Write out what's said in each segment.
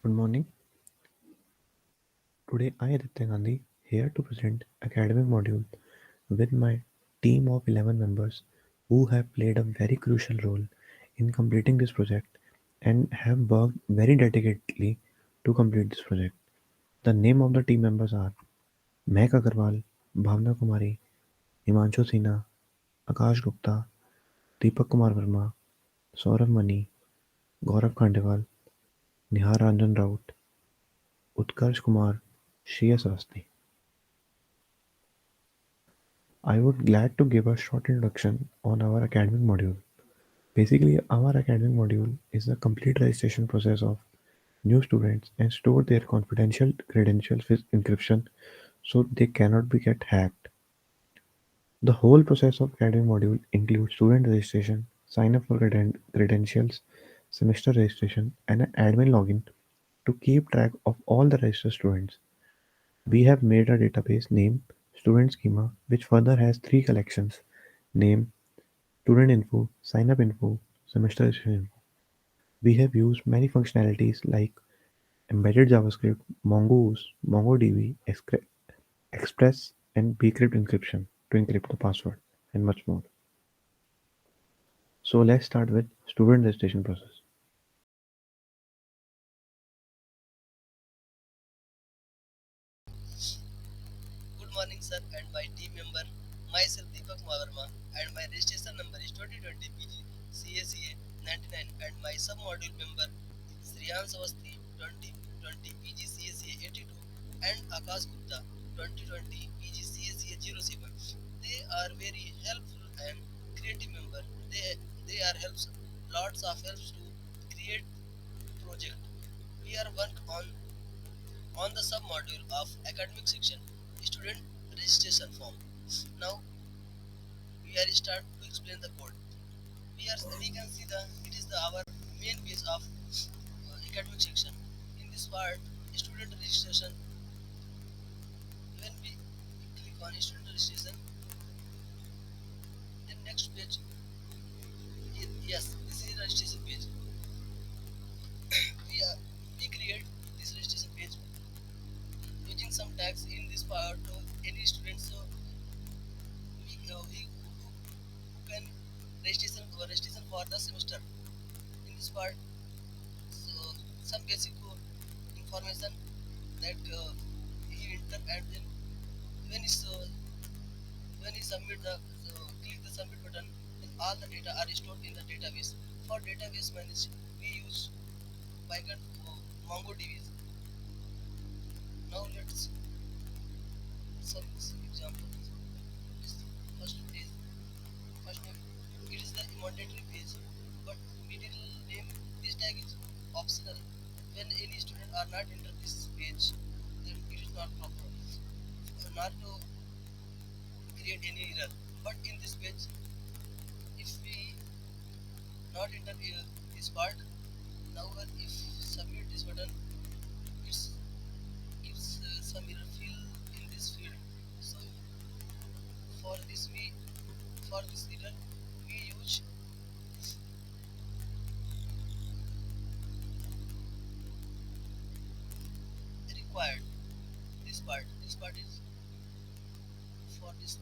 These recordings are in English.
Good morning. Today I Aditya Gandhi here to present academic module with my team of 11 members who have played a very crucial role in completing this project and have worked very dedicatedly to complete this project. The name of the team members are Mehak Agarwal, Bhavna Kumari, Himanshu Sinha, Akash Gupta, Deepak Kumar Verma, Saurav Mani, Gaurav Khandewal, Nihar Ranjan Raut, Utkarsh Kumar, Shreya Saraswati. I would glad to give a short introduction on our academic module. Basically, our academic module is a complete registration process of new students and store their confidential credentials with encryption so they cannot be get hacked. The whole process of academic module includes student registration, sign up for credentials, semester registration, and an admin login to keep track of all the registered students. We have made a database named Student Schema, which further has three collections: name, student info, sign up info, semester registration info. We have used many functionalities like embedded JavaScript, Mongoose, MongoDB, Express, and bcrypt encryption to encrypt the password, and much more. So let's start with student registration process. Good morning, sir, and my team member, myself Deepak Mavarma, and my registration number is 2020 PG CACA 99, and my sub-module member Sriyan Savasti 2020 PG CACA 82, and Akash Gupta 2020 PG CACA 07. They are very helpful and creative member. They are helps lots of helps to create project. We are work on the sub-module of academic section, student registration form. Now we are start to explain the code. We can see it is our main piece of academic section. In this part, student registration. When we click on student registration, then next page. Yes, this is registration page. We are we create this registration page using some tags in this part. Any student, so we who can registration for the semester. In this part, so some basic information that he enter, and then when he uh, when he submit the click the submit button, then all the data are stored in the database. For database manage, we use Python MongoDB. Now let's some example. This first page, first name, it is the mandatory page, but middle name, this tag is optional. When any student are not enter this page, then it is not proper. Not to create any error. But in this page, if we not enter this part, now if submit this button, it gives some error fill in this field. So for this we for this error we use required. This part. This part is for this.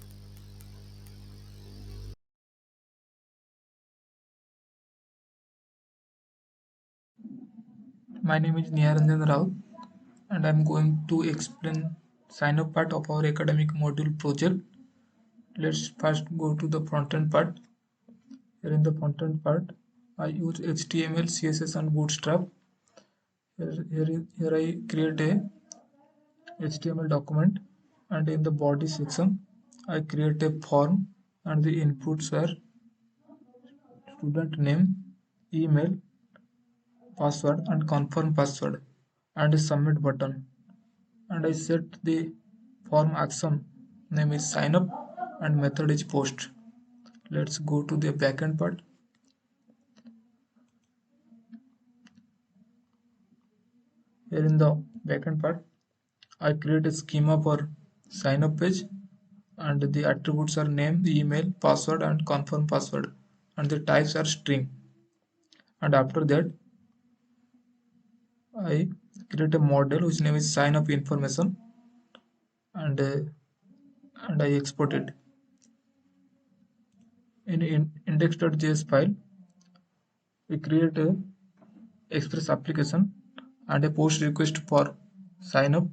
My name is Niharanjan Rao and I'm going to explain sign up part of our academic module project. Let's first go to the front end part. Here in the front end part, I use HTML, CSS and Bootstrap. Here I create a HTML document, and in the body section, I create a form, and the inputs are student name, email, password and confirm password, and a submit button. And I set the form action name is sign up and method is post. Let's go to the backend part. Here in the backend part, I create a schema for sign up page, and the attributes are name, email, password and confirm password, and the types are string. And after that, I create a model which name is sign up information, and I export it in index.js file. We create a express application and a post request for sign up,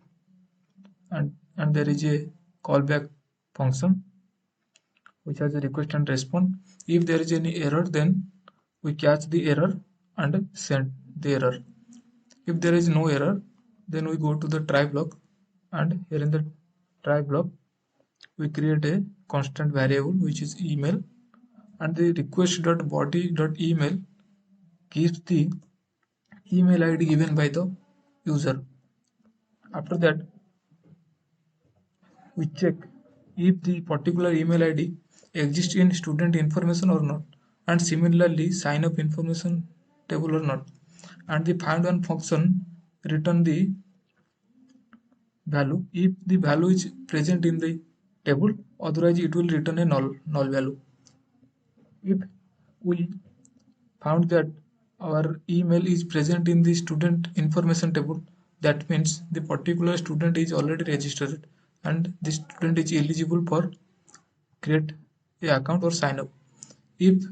and there is a callback function which has a request and response. If there is any error, then we catch the error and send the error. If there is no error, then we go to the try block, and here in the try block we create a constant variable which is email, and the request.body.email gives the email id given by the user. After that, we check if the particular email id exists in student information or not, and similarly sign up information table or not, and the find one function return the value if the value is present in the table, otherwise it will return a null value. If we found that our email is present in the student information table, that means the particular student is already registered and the student is eligible for create a account or sign up. If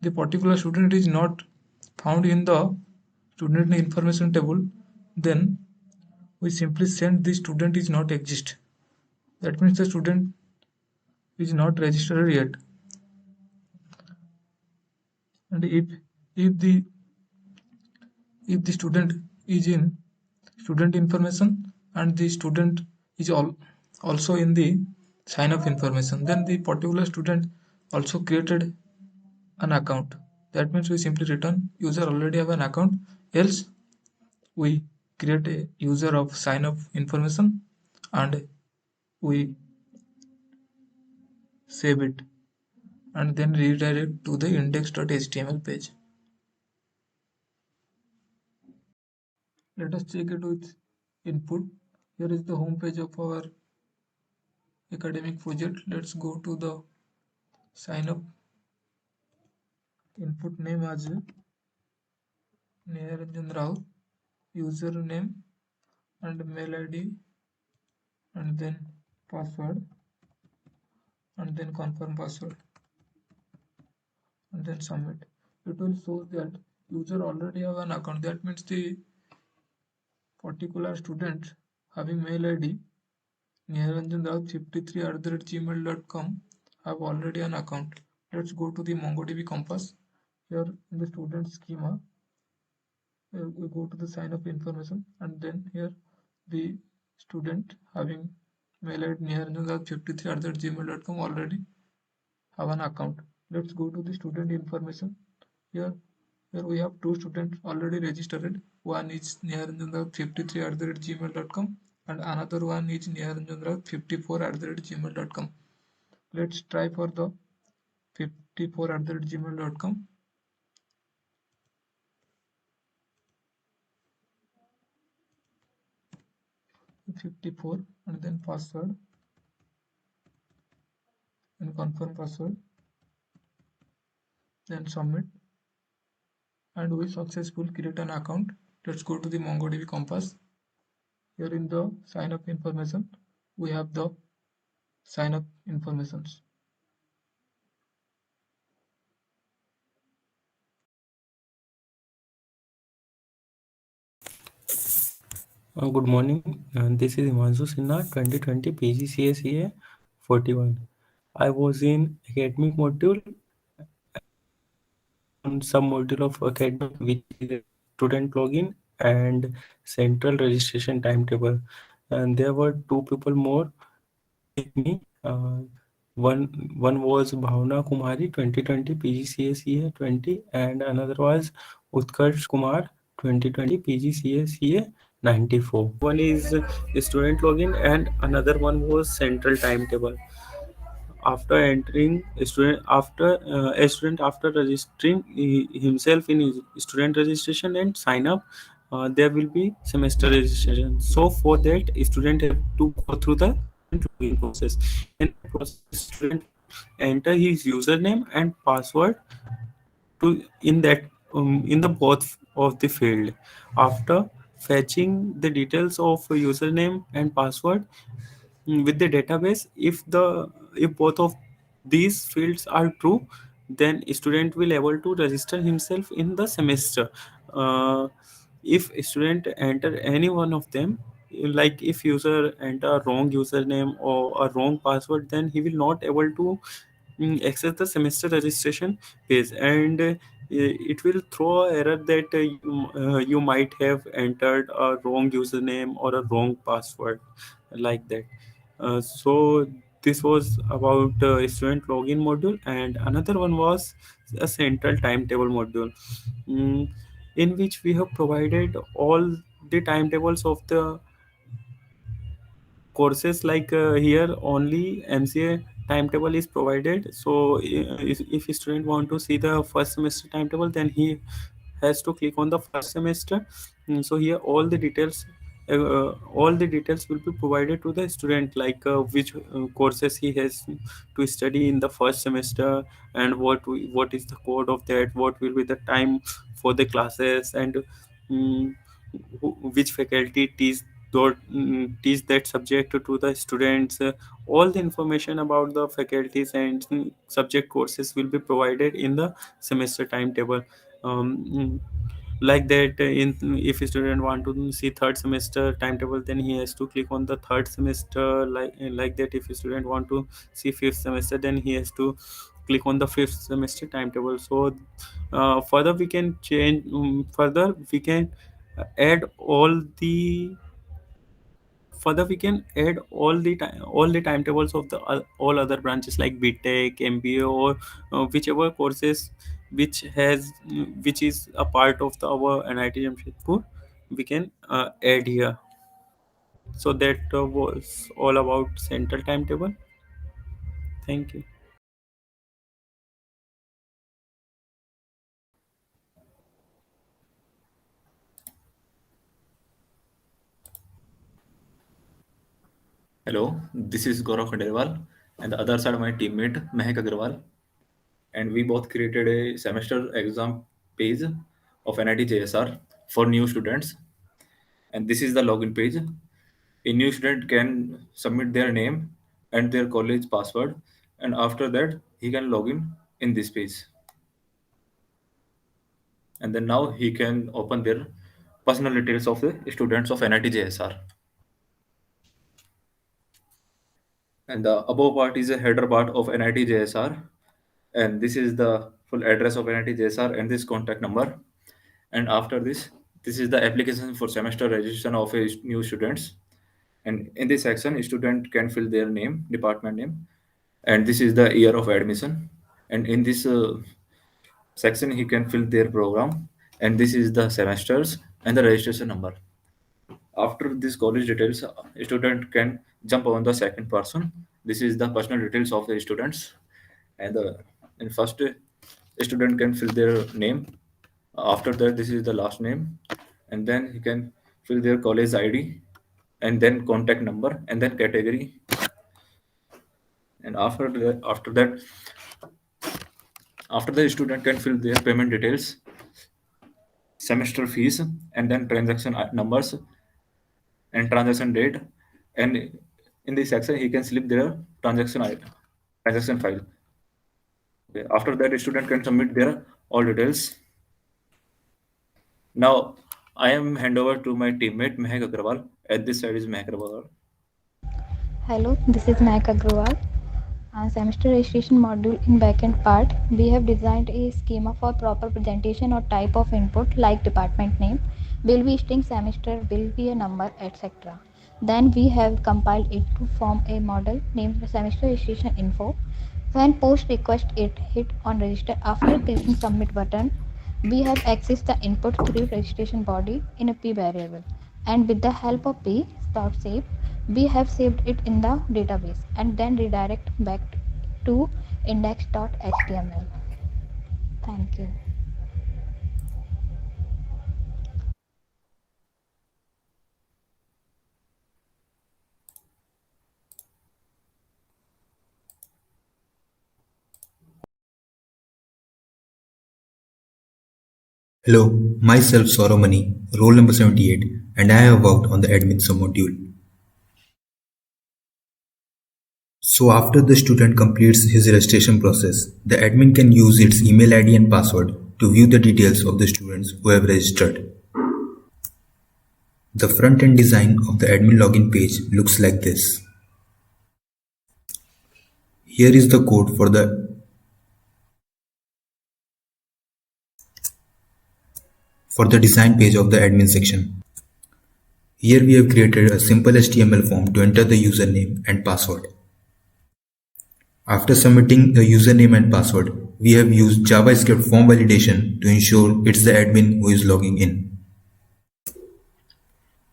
the particular student is not found in the student information table, then we simply send the student is not exist. That means the student is not registered yet. And if the student is in student information and the student is also in the sign up information, then the particular student also created an account. That means we simply return user already have an account, else we create a user of sign up information and we save it and then redirect to the index.html page. Let us check it with input. Here is the home page of our academic project. Let's go to the sign up. Input name as Niranjan Rao, username and mail ID, and then password, and then confirm password, and then submit. It will show that user already have an account. That means the particular student having mail ID niranjanrao53@gmail.com have already an account. Let's go to the MongoDB Compass. Here in the student schema, we go to the sign up information, and then here the student having mail ID niranjanrao53@gmail.com already have an account. Let's go to the student information. Here we have two students already registered. One is niranjanrao53@gmail.com and another one is niranjanrao54@gmail.com. Let's try for the 54@gmail.com. 54 and then password and confirm password, then submit, and we successfully create an account. Let's go to the MongoDB Compass. Here in the sign up information, we have the sign up informations. Good morning. This is Himanshu Sinha, 2020 PGCSEA 41. I was in academic module on some module of academic, which is student login and central registration timetable. And there were two people more with me. One was Bhavna Kumari, 2020 PGCSEA 20, and another was Utkarsh Kumar, 2020 PGCSEA 94. One is student login and another one was central timetable. After entering a student after registering himself in his student registration and sign up, there will be semester registration. So for that, student have to go through the login process. In that process, student enter his username and password to in that in the both of the field. After fetching the details of a username and password with the database. If both of these fields are true, then student will able to register himself in the semester. uh, if student enter any one of them, like if user enter a wrong username or a wrong password, then he will not able to access the semester registration page, and it will throw a error that you might have entered a wrong username or a wrong password, like that. So this was about student login module, and another one was a central timetable module, mm, in which we have provided all the timetables of the courses. Like here only MCA timetable is provided. So if a student want to see the first semester timetable, then he has to click on the first semester. So here all the details will be provided to the student, like which courses he has to study in the first semester, and what is the code of that, what will be the time for the classes, and mm, which faculty teach that subject to the students. All the information about the faculties and subject courses will be provided in the semester timetable. Like that, in if a student want to see third semester timetable, then he has to click on the third semester. Like that, if a student want to see fifth semester, then he has to click on the fifth semester timetable. So further we can change, further we can add all the further we can add all the timetables of the all other branches like BTech, MBA, or whichever courses which is a part of our NIT Jamshedpur, we can add here. So that was all about central timetable. Thank you. Hello, this is Gaurav Khandelwal, and the other side my teammate Mehak Agarwal, and we both created a semester exam page of NIT JSR for new students. And this is the login page. A new student can submit their name and their college password, and after that he can log in this page. And then now he can open their personal details of the students of NIT JSR. And the above part is a header part of NIT JSR, and this is the full address of NIT JSR and this contact number. And after this is the application for semester registration of a new students. And in this section, a student can fill their name, department name, and this is the year of admission. And in this section, he can fill their program, and this is the semesters and the registration number. After this college details, a student can jump on the second person. This is the personal details of the students, and in first, a student can fill their name. After that, this is the last name, and then he can fill their college ID, and then contact number, and then category. And after the student can fill their payment details, semester fees, and then transaction numbers and transaction date. And in this section, he can select their transaction file. Okay. After that, student can submit their all details. Now, I am hand over to my teammate Mehak Agrawal. At this side is Mehak Agrawal. Hello, this is Mac Agrawal. Semester registration module in backend part, we have designed a schema for proper presentation or type of input like department name, will be string, semester, will be a number, etc. Then we have compiled it to form a model named semester registration info. When post request it hit on register after clicking submit button, we have accessed the input through registration body in a p variable, and with the help of p.save we have saved it in the database and then redirect back to index.html. Thank you. Hello, myself Sauromani, roll number 78, and I have worked on the admin submodule. So after the student completes his registration process, the admin can use its email ID and password to view the details of the students who have registered. The front-end design of the admin login page looks like this. Here is the code for the design page of the admin section. Here we have created a simple HTML form to enter the username and password. After submitting the username and password, we have used JavaScript form validation to ensure it's the admin who is logging in.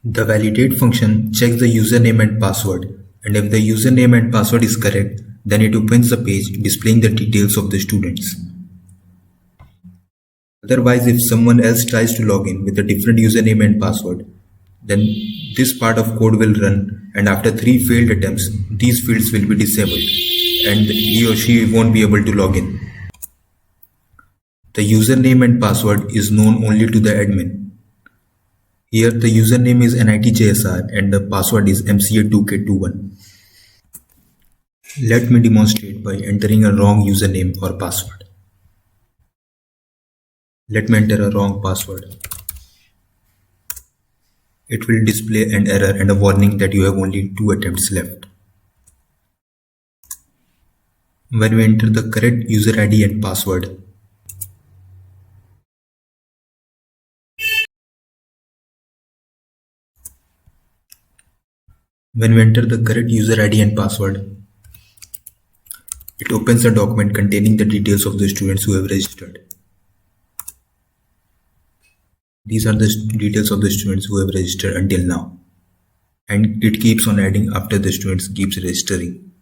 The validate function checks the username and password, and if the username and password is correct, then it opens the page displaying the details of the students. Otherwise, if someone else tries to log in with a different username and password, then this part of code will run, and after 3 failed attempts, these fields will be disabled and he or she won't be able to log in. The username and password is known only to the admin. Here the username is NITJSR and the password is MCA2K21. Let me demonstrate by entering a wrong username or password. Let me enter a wrong password. It will display an error and a warning that you have only 2 attempts left. When we enter the correct user ID and password, it opens a document containing the details of the students who have registered. These are the details of the students who have registered until now. And it keeps on adding after the students keeps registering.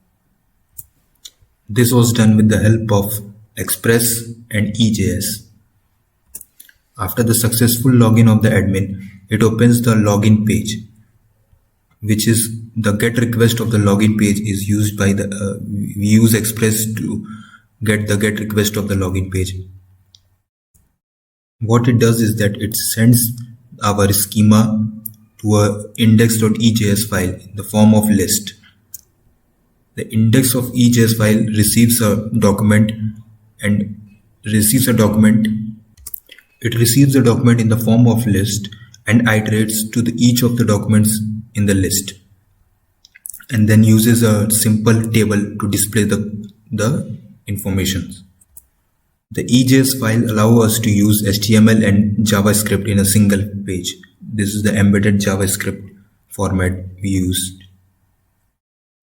This was done with the help of Express and EJS. After the successful login of the admin, it opens the login page, which is the get request of the login page is used by we use Express to get the get request of the login page. What it does is that it sends our schema to a index.ejs file in the form of list. The index of EJS file receives a document and receives a document. It receives the document in the form of list and iterates to each of the documents in the list, and then uses a simple table to display the information. The EJS file allows us to use HTML and JavaScript in a single page. This is the embedded JavaScript format we use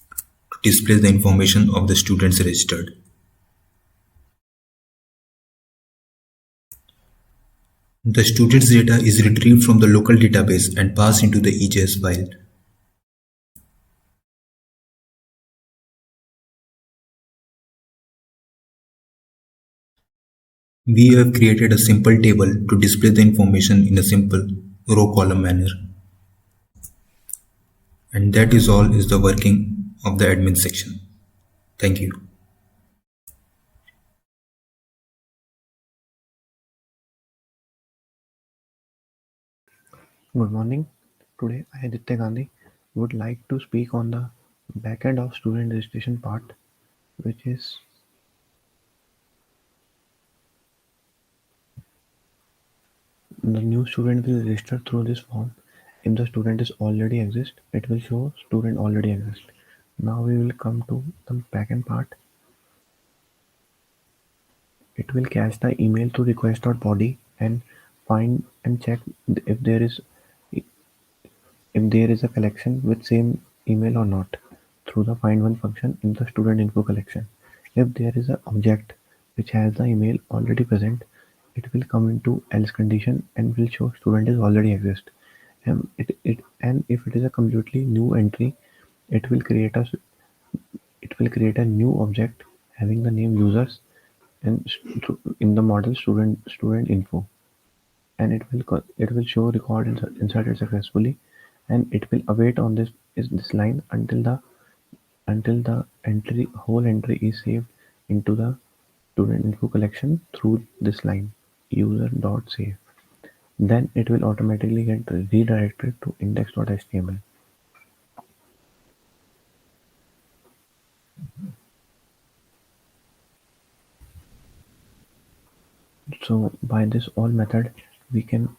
to display the information of the students registered. The students' data is retrieved from the local database and passed into the EJS file. We have created a simple table to display the information in a simple row-column manner. And that is all is the working of the admin section. Thank you. Good morning. Today, I, Aditya Gandhi, would like to speak on the backend of student registration part, which is the new student will register through this form. If the student is already exist, it will show student already exist. Now we will come to the backend part. It will catch the email to request.body and find and check if there is a collection with same email or not through the find one function in the student info collection. If there is an object which has the email already present, it will come into else condition and will show student is already exist. And if it is a completely new entry, it will create a new object having the name users and in the model student info, and it will show record inserted successfully, and it will await on this line until the whole entry is saved into the student info collection through this line user dot save. then it will automatically get redirected to index.html. So by this all method, we can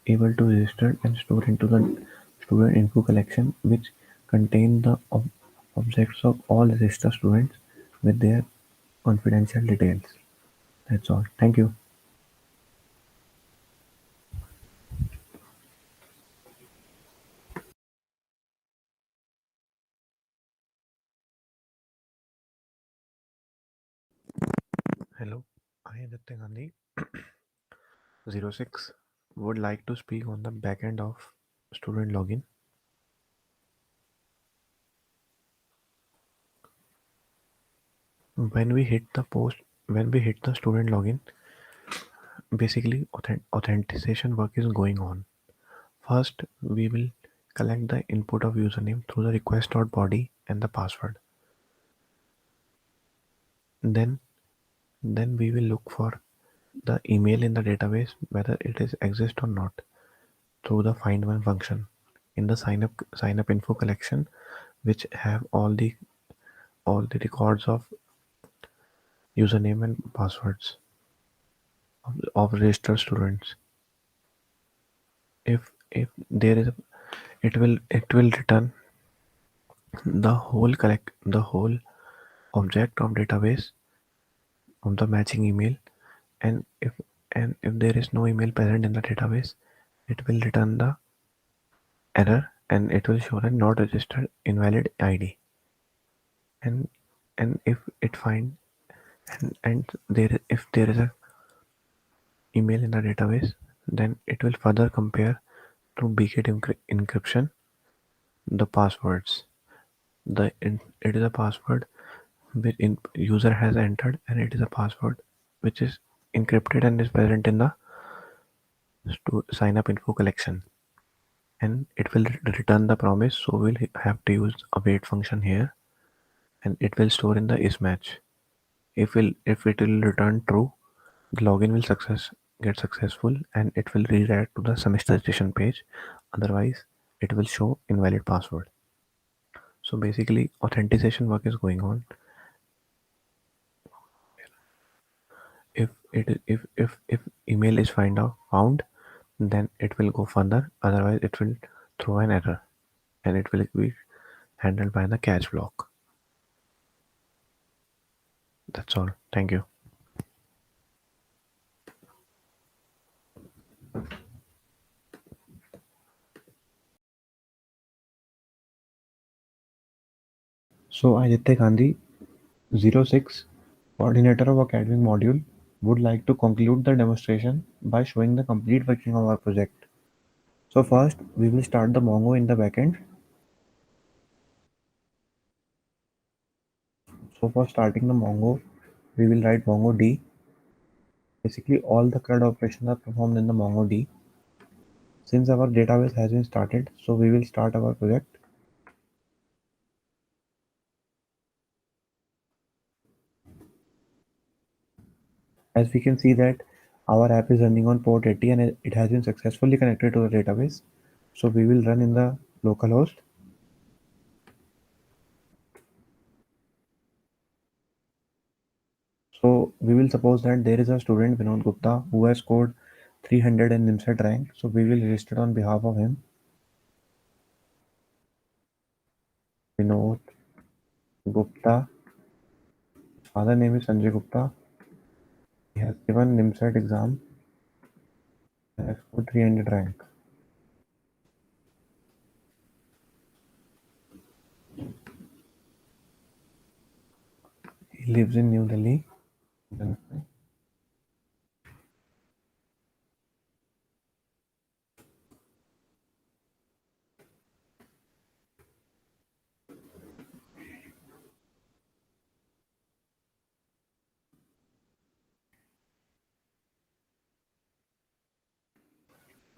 able to register and store into the student info collection, which contain the objects of all registered students with their confidential details. That's all. Thank you. Hello, I am Aditya Gandhi, 06, would like to speak on the backend of student login. When we hit the post, when we hit the student login, basically authentication work is going on. First, we will collect the input of username through the request.body and the password. Then, then we will look for the email in the database whether it is exist or not through the find one function in the sign up info collection, which have all the records of username and passwords of registered students. If there is a, it will return the whole object of database of the matching email, and if there is no email present in the database, it will return the error and it will show a not registered invalid id. And and if it find and there if there is a email in the database, then it will further compare through bkit encryption the passwords. It is a password which user has entered, and it is a password which is encrypted and is present in the sign up info collection, and it will return the promise. So we'll have to use await function here, and it will store in the is match. If it will return true, the login will get successful and it will redirect to the semester registration page. Otherwise, it will show invalid password. So basically, authentication work is going on. If email is found, then it will go further. Otherwise, it will throw an error, and it will be handled by the catch block. That's all. Thank you. So Aditya Gandhi, 06, coordinator of academic module, would like to conclude the demonstration by showing the complete working of our project. So first, we will start the Mongo in the backend. So for starting the Mongo, we will write Mongo D. Basically, all the CRUD operations are performed in the Mongo D. Since our database has been started, so we will start our project. As we can see that our app is running on port 80 and it has been successfully connected to the database. So we will run in the localhost. So we will suppose that there is a student Vinod Gupta who has scored 300 in NIMSET rank. So we will register on behalf of him. Vinod Gupta. Father name is Sanjay Gupta. He has given NIMSET exam and has scored 300 rank. He lives in New Delhi.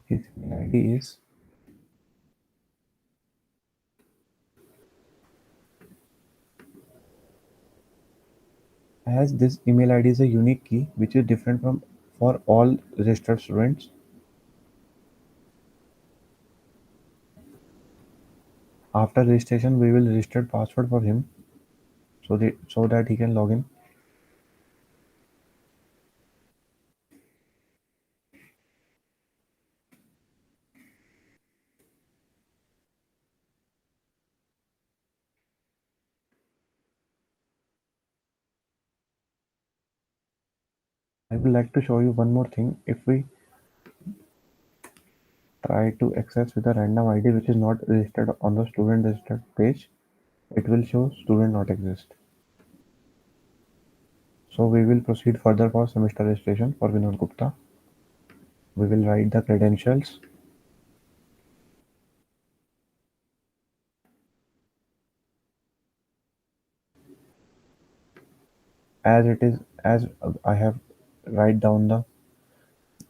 His email ID is as this email ID is a unique key which is different from for all registered students. After registration, we will register password for him so that he can log in. I would like to show you one more thing. If we try to access with a random ID which is not registered on the student registered page, it will show student not exist. So we will proceed further for semester registration for Vinod Gupta. We will write the credentials. As I have write down the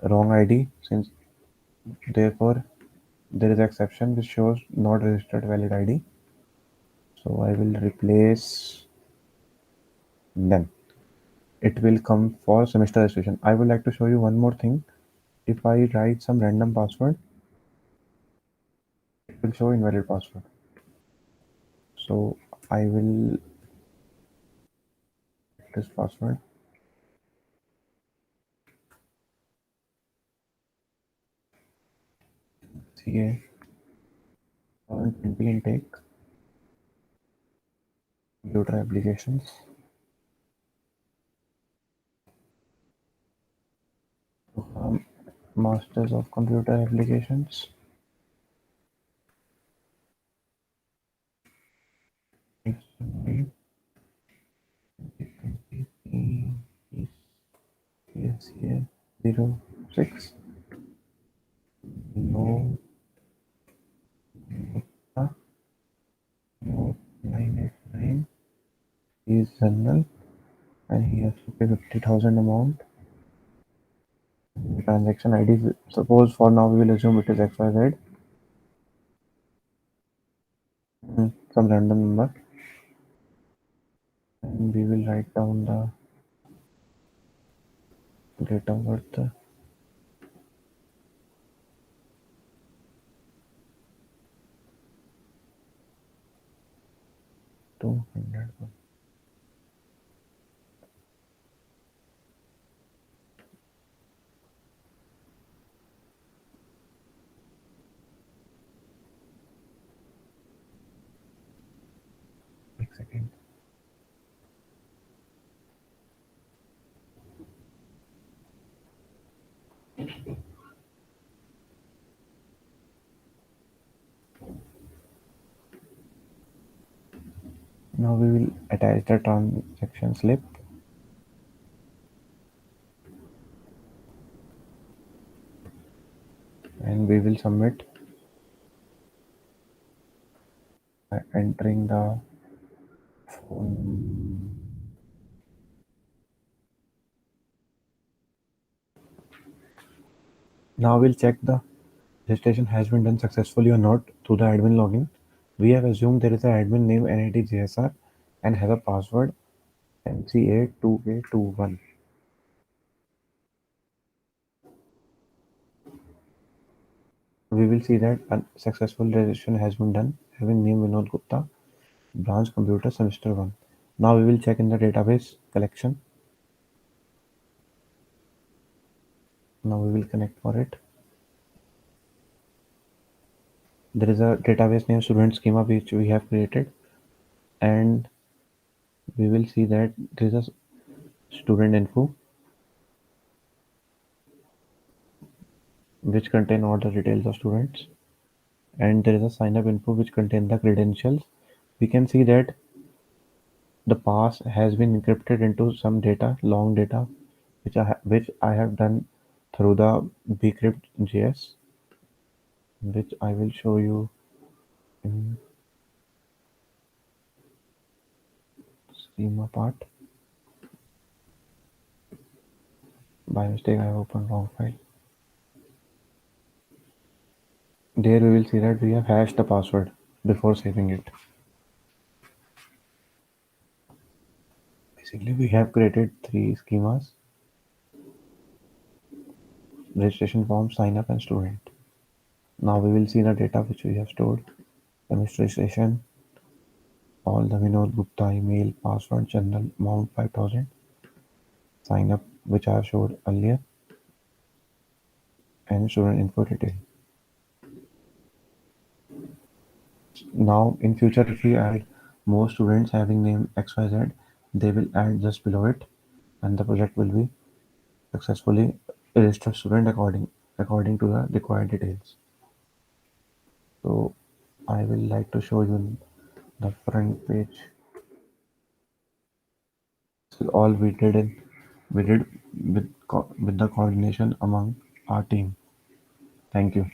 wrong ID, since therefore there is exception which shows not registered valid ID. So I will replace them. It will come for semester registration. I would like to show you one more thing. If I write some random password, it will show invalid password. So I will this password. CA 20 intake computer applications. Masters of Computer Applications. Yes, yeah. 06. No. No. 989. He is general and he has to pay 50,000 amount. Transaction ID. Suppose for now we will assume it is XYZ. Some random number. And we will write down the date of birth. 200. Wait a second. Now we will attach the transaction slip. And we will submit by entering the phone. Now we'll check the registration has been done successfully or not through the admin login. We have assumed there is an admin name NITJSR and has a password MCA2K21. We will see that a successful registration has been done having name Vinod Gupta, branch computer semester 1. Now we will check in the database collection. Now we will connect for it. There is a database name student schema which we have created, and we will see that there is a student info which contain all the details of students, and there is a sign up info which contain the credentials. We can see that the pass has been encrypted into some data, long data, which I have done through the bcrypt.js, which I will show you in schema part. By mistake I have opened wrong file. There we will see that we have hashed the password before saving it. Basically we have created 3 schemas: registration form, sign up and student. Now we will see the data which we have stored. Administration, all the Vinod Gupta email, password, general, amount 5000. Sign up, which I have showed earlier, and student info detail. Now, in future, if we add more students having name XYZ, they will add just below it, and the project will be successfully registered student according to the required details. So, I will like to show you the front page. This is all we did with the coordination among our team. Thank you.